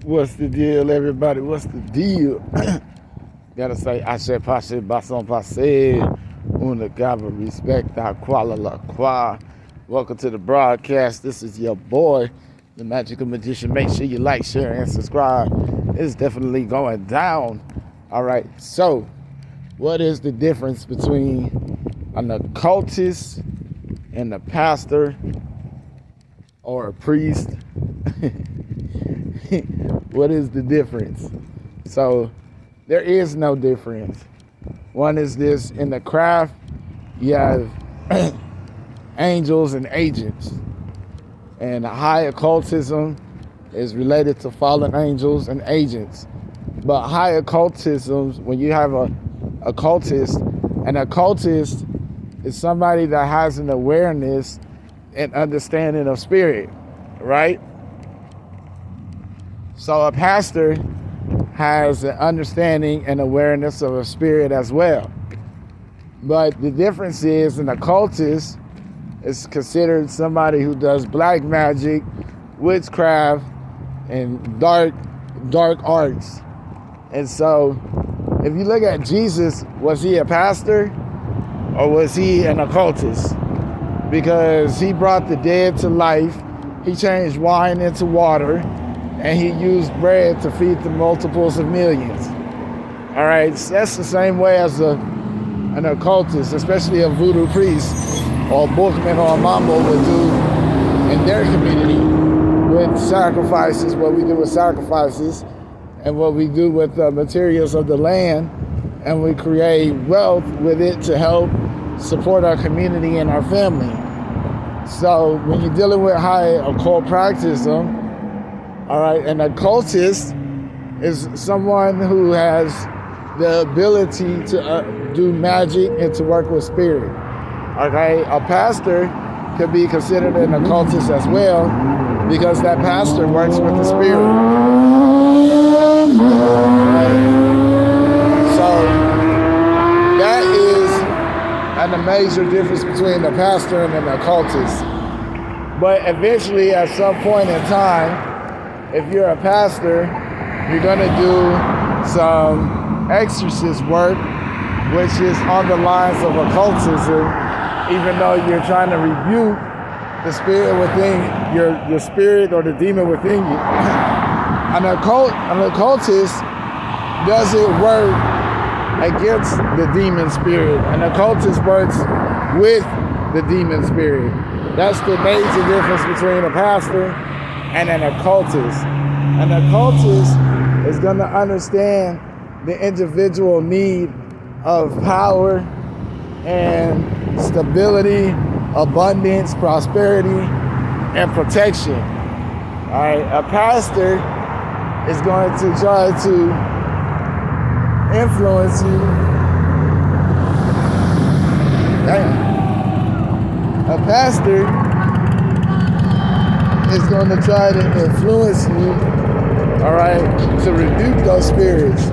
What's the deal, everybody? What's the deal? Gotta say, Ashe Pashe Bason Passe, Una Gaba Respect, Kuala La Kwa. Welcome to the broadcast. This is your boy, the Magical Magician. Make sure you like, share, and subscribe. It's definitely going down. All right, so what is the difference between an occultist and a pastor or a priest? What is the difference? So there is no difference. One is this: in the craft you have angels and agents, and high occultism is related to fallen angels and agents. But high occultism, when you have an occultist is somebody that has an awareness and understanding of spirit, right? So a pastor has an understanding and awareness of a spirit as well. But the difference is, an occultist is considered somebody who does black magic, witchcraft, and dark arts. And so if you look at Jesus, was he a pastor or was he an occultist? Because he brought the dead to life, he changed wine into water, and he used bread to feed the multiples of millions. All right, so that's the same way as an occultist, especially a voodoo priest or bookman or a mambo would do in their community with sacrifices, what we do with sacrifices, and what we do with the materials of the land, and we create wealth with it to help support our community and our family. So when you're dealing with high occult practice, all right, an occultist is someone who has the ability to do magic and to work with spirit. Okay, a pastor could be considered an occultist as well, because that pastor works with the spirit. Right? So that is a major difference between a pastor and an occultist. But eventually, at some point in time, if you're a pastor, you're going to do some exorcist work, which is on the lines of occultism, even though you're trying to rebuke the spirit within your spirit or the demon within you. An occultist doesn't work against the demon spirit. An occultist works with the demon spirit. That's the major difference between a pastor and an occultist. An occultist is going to understand the individual need of power and stability, abundance, prosperity, and protection. All right, a pastor is going to try to influence you. A pastor is going to try to influence you, all right, to rebuke those spirits.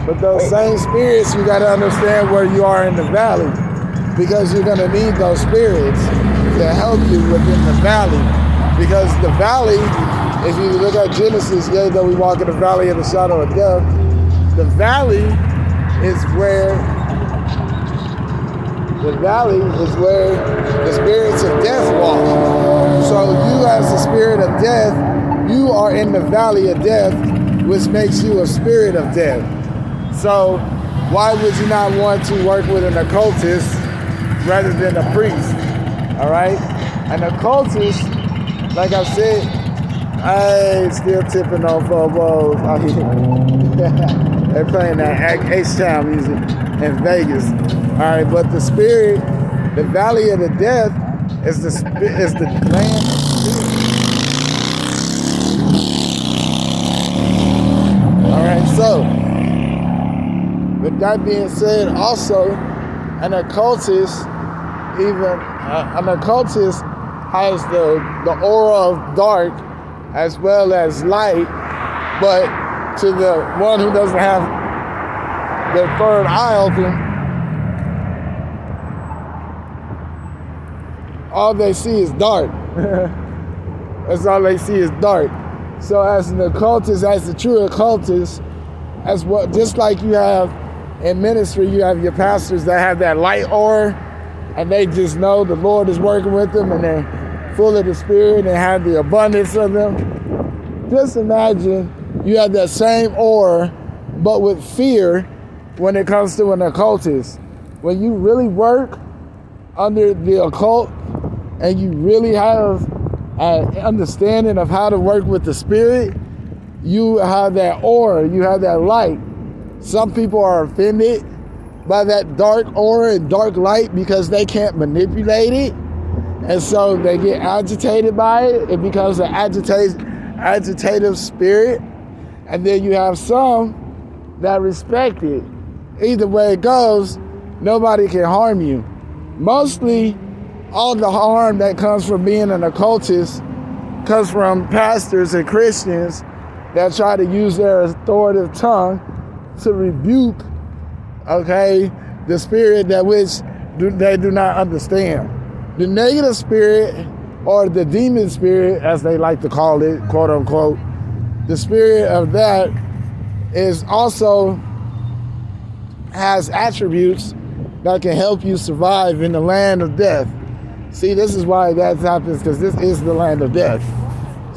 But those same spirits, you got to understand where you are in the valley, because you're going to need those spirits to help you within the valley. Because the valley, if you look at Genesis, yea, though we walk in the valley of the shadow of death, the valley is where the spirits of death walk. So you, as the spirit of death, you are in the valley of death, which makes you a spirit of death. So why would you not want to work with an occultist rather than a priest? All right? An occultist, like I said, I still tipping on phobos. They're playing that H-Town music in Vegas. All right, but the spirit, the valley of the death, is the land. All right, so with that being said, also an occultist has the aura of dark as well as light, but to the one who doesn't have their third eye open, all they see is dark. That's all they see is dark. So as an occultist, as the true occultist, as what, just like you have in ministry, you have your pastors that have that light aura, and they just know the Lord is working with them, and they're full of the Spirit and have the abundance of them. Just imagine you have that same aura, but with fear when it comes to an occultist. When you really work under the occult and you really have an understanding of how to work with the Spirit, you have that aura, you have that light. Some people are offended by that dark aura and dark light because they can't manipulate it. And so they get agitated by it. It becomes an agitative spirit. And then you have some that respect it. Either way it goes, nobody can harm you. Mostly, all the harm that comes from being an occultist comes from pastors and Christians that try to use their authoritative tongue to rebuke, the spirit that which they do not understand. The negative spirit, or the demon spirit, as they like to call it, quote unquote, the spirit of that is also has attributes that can help you survive in the land of death. See, this is why that happens, because this is the land of death.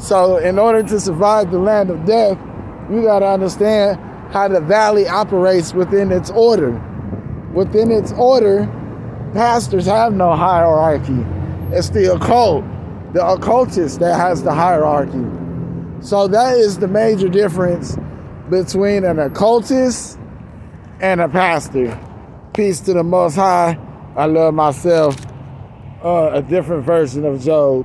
So in order to survive the land of death, you got to understand how the valley operates within its order. Within its order, pastors have no hierarchy. It's the occult, the occultist that has the hierarchy. So that is the major difference between an occultist and a pastor. Peace to the Most High. I love myself. A different version of Job.